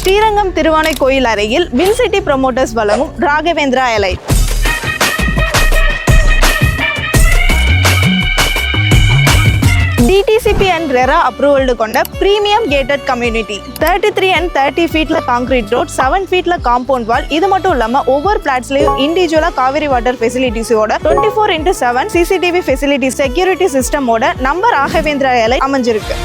ஸ்ரீரங்கம் திருவானை கோயில் அருகில் வின்சிட்டி ப்ரமோட்டர்ஸ் வழங்கும் Raghavendra elite. DTCP and RERA approved கொண்ட premium gated community. 33 and 30 feetல concrete road, 7 feetல compound wall. இது மட்டும் இல்லாம ஒவ்வொரு பிளாட்ஸ்லயும் இண்டிவிஜுவலா காவிரி வாட்டர் ஃபெசிலிட்டிஸோட 24/7 CCTV ஃபெசிலிட்டி செக்யூரிட்டி சிஸ்டமோட நம்ம ராகவேந்திரா எலைட் அமைஞ்சிருக்கு.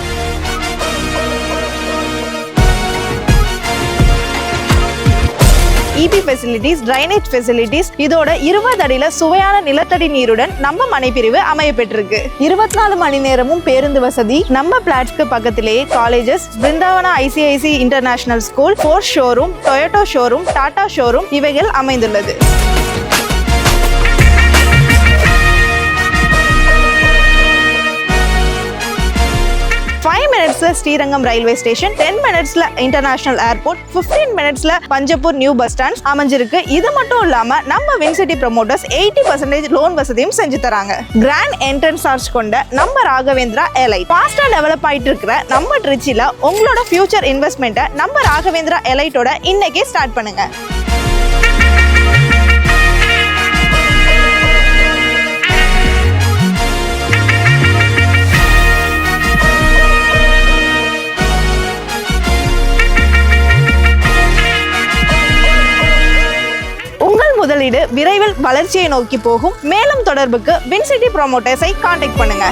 EB ஃபெசிலிட்டிஸ், ட்ரைனேஜ் ஃபெசிலிட்டிஸ், இதோட 20 அடியில சுவையான நிலத்தடி நீருடன் நம்ம மனைப்பிரிவு அமைய பெற்றிருக்கு. 24 மணி நேரமும் பேருந்து வசதி, நம்ம பிளாட்ஸ்க்கு பக்கத்திலேயே colleges, Brindavana ICIC international school, Force showroom, Toyota showroom, Tata showroom இவைகள் அமைந்துள்ளது. 5 minutesல ஸ்ரீரங்கம் ரயில்வே ஸ்டேஷன், 10 minutesல இன்டர்நேஷனல் ஏர்போர்ட், 15 minutesல பஞ்சப்பூர் நியூ பஸ் ஸ்டாண்ட் அமைஞ்சிருக்கு. இது மட்டும் இல்லாம நம்ம வின்சிட்டி ப்ரமோட்டர்ஸ் 80% லோன் வசதியும் செஞ்சு தராங்க. கிராண்ட் என்ட்ரன்ஸ் ஆர்ச் கொண்ட நம்ம ராகவேந்திரா எலைட் ஃபாஸ்டா டெவலப் ஆயிட்டு இருக்கிற நம்ம ட்ரிச்சில உங்களோட ஃபியூச்சர் இன்வெஸ்ட்மெண்ட்டை நம்ம ராகவேந்திரா எலைட்டோட இன்னைக்கே ஸ்டார்ட் பண்ணுங்க. முதலீடு விரைவில் வளர்ச்சியை நோக்கி போகும். மேலும் தொடர்புக்கு வின்சிட்டி ப்ரமோட்டர்ஸை கான்டாக்ட் பண்ணுங்க.